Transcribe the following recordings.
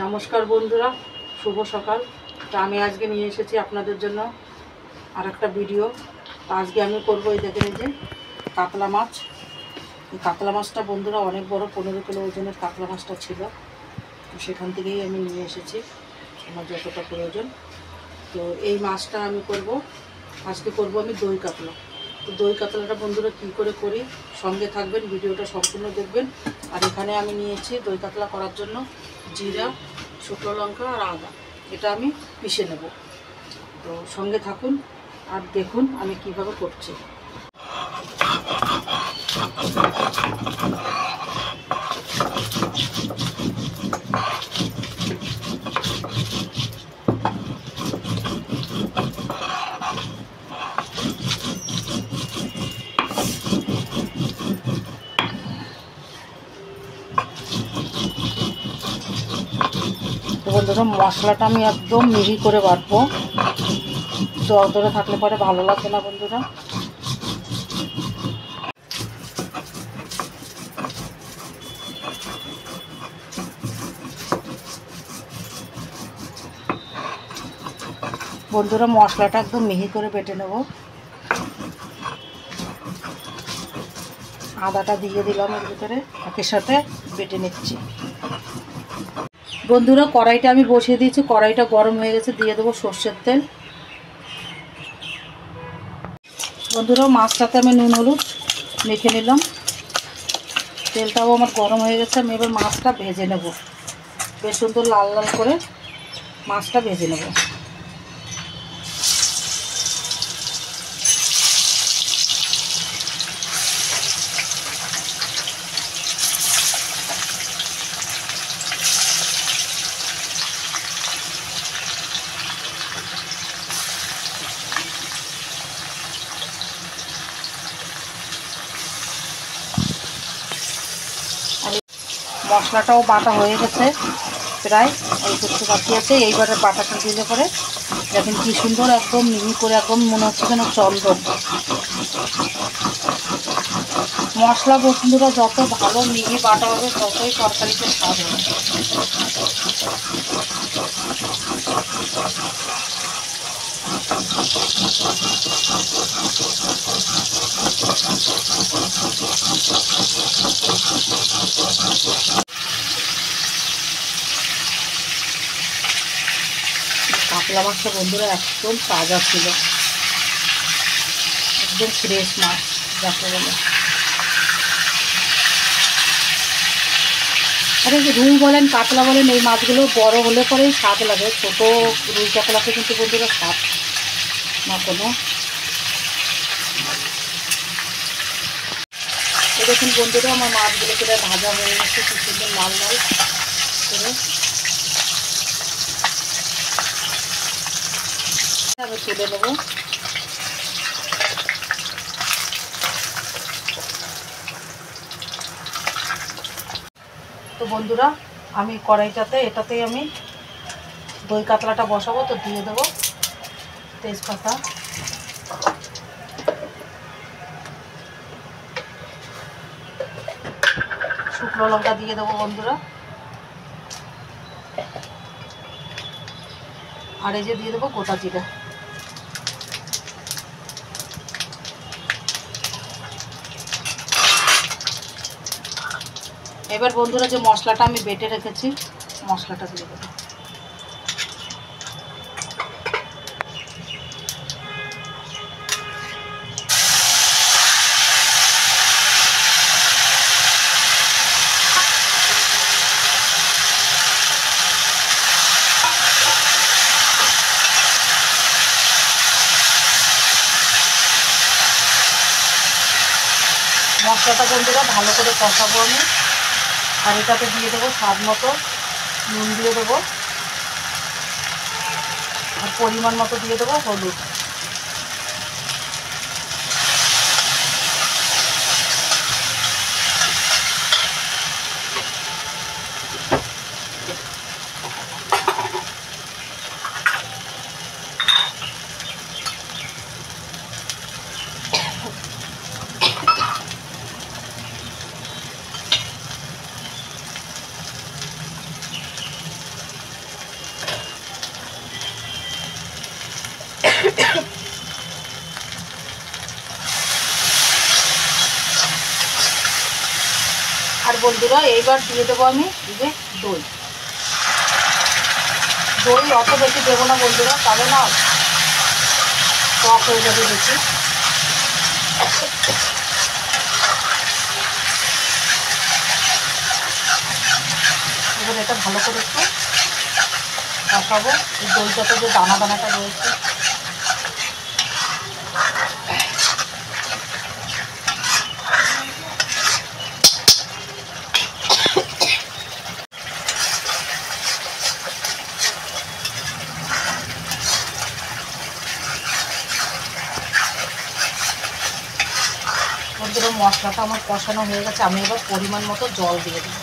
নমস্কার বন্ধুরা, শুভ সকাল। তো আমি আজকে নিয়ে এসেছি আপনাদের জন্য আর একটা ভিডিও। আজকে আমি করবো এই দেখেন, এই যে কাতলা মাছ। এই কাতলা মাছটা বন্ধুরা অনেক বড়, 15 কিলো ওজনের কাতলা মাছটা ছিল। তো সেখান থেকেই আমি নিয়ে এসেছি আমার যতটা প্রয়োজন। তো এই মাছটা আমি করব আজকে, করব আমি দই কাতলা। তো দই কাতলাটা বন্ধুরা কী করে করি, সঙ্গে থাকবেন, ভিডিওটা সম্পূর্ণ দেখবেন। আর এখানে আমি নিয়েছি দই কাতলা করার জন্য জিরা, শুকনো লঙ্কা আর আদা, এটা আমি পিষে নেব। তো সঙ্গে থাকুন আর দেখুন আমি কিভাবে করছি। তো বন্ধুরা মশলাটা আমি একদম মিহি করে বাটবো, দরদরে থাকলে পরে ভালো লাগবে না বন্ধুরা। বন্ধুরা মশলাটা একদম মিহি করে বেটে নেব। আদাটা দিয়ে দিলাম এর ভিতরে, একের সাথে বেটে নিচ্ছি। বন্ধুরা কড়াইটা আমি বসিয়ে দিয়েছি, কড়াইটা গরম হয়ে গেছে, দিয়ে দেবো সর্ষের তেল। বন্ধুরা মাছটাতে আমি নুন হলুদ মেখে নিলাম, তেলটাও আমার গরম হয়ে গেছে। আমি এবার মাছটা ভেজে নেব, বেশ সুন্দর লাল লাল করে মাছটা ভেজে নেব। মশলাটাও বাটা হয়ে গেছে প্রায়, অল্প একটু বাকি আছে। এইবারে বাটাটা দিলে পরে দেখেন কি সুন্দর একদম মিহি করে, একদম মনে হচ্ছে যেন চন্দন। মশলা বন্ধুরা যত ভালো মিহি বাটা হবে ততই তরকারিতে স্বাদ হবে। কাতলা মাছটা বন্ধুরা একদম তাজা ছিল, একদম ফ্রেশ মাছ যাকে বলে। আরে রুই বলেন কাতলা বলেন, এই মাছগুলো বড় হলে পরেই স্বাদ লাগে। ছোটো রুই কাতলাতে কিন্তু বন্ধুরা স্বাদ না কোনো। দেখুন বন্ধুরা আমার মাছগুলো প্রায় ভাজা হয়ে গেছে, কি সুন্দর লাল লাল করে। আমি তুলে নেবো। তো বন্ধুরা আমি কড়াইটাতে, এটাতেই আমি দই কাতলাটা বসাবো। তো দিয়ে দেবো তেজপাতা, শুকনো লঙ্কা দিয়ে দেবো বন্ধুরা, আর এই যে দিয়ে দেবো গোটা জিরা। এবার বন্ধুরা যে মশলাটা আমি বেটে রেখেছি, মশলাটা দিয়ে দেবো। মশলাটা বন্ধুরা ভালো করে কষাবো আমি। আর এটাতে দিয়ে দেবো স্বাদ মতো নুন, দিয়ে দেবো আর পরিমাণ মতো দিয়ে দেবো হলুদ। আর বন্ধুরা এইবার দিয়ে দেবো আমি যে দই। দই অত বেশি দেবো না বন্ধুরা, তাহলে না টক হয়ে যাবে বেশি। এবার এটা ভালো করে একটু কষাবো। এই দইটাতে যে দানা দানাটা রয়েছে বন্ধুরা, মশলাটা আমার কষানো হয়ে গেছে। আমি এবার পরিমাণ মতো জল দিয়ে দেবো।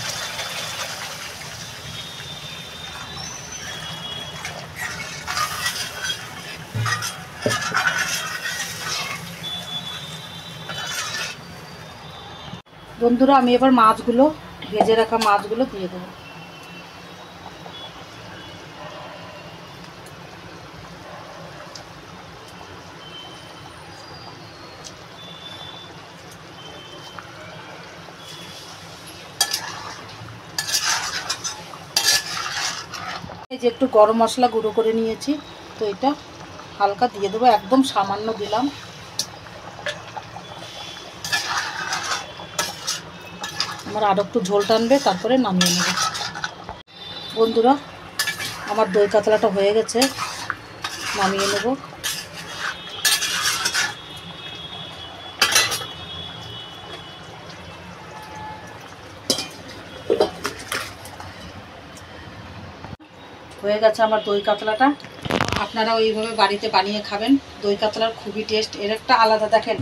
বন্ধুরা আমি এবার মাছগুলো, ভেজে রাখা মাছগুলো দিয়ে দেবো। এই যে একটু গরম মশলা গুঁড়ো করে নিয়েছি, তো এটা হালকা দিয়ে দেবো, একদম সামান্য দিলাম। আমার আরও একটু ঝোল টানবে, তারপরে নামিয়ে নেব। বন্ধুরা আমার দই কাতলাটা হয়ে গেছে, নামিয়ে নেব। হয়ে গেছে আমার দই কাতলাটা। আপনারা ওইভাবে বাড়িতে বানিয়ে খাবেন। দই কাতলার খুবই টেস্ট, এর একটা আলাদা, দেখেন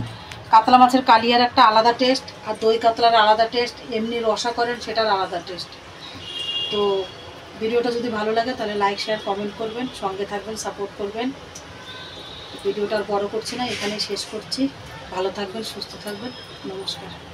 কাতলা মাছের কালিয়ার একটা আলাদা টেস্ট, আর দই কাতলার আলাদা টেস্ট, এমনি রসা করেন সেটার আলাদা টেস্ট। তো ভিডিওটা যদি ভালো লাগে তাহলে লাইক শেয়ার কমেন্ট করবেন, সঙ্গে থাকবেন, সাপোর্ট করবেন। ভিডিওটা আর বড় করছি না, এখানেই শেষ করছি। ভালো থাকবেন, সুস্থ থাকবেন, নমস্কার।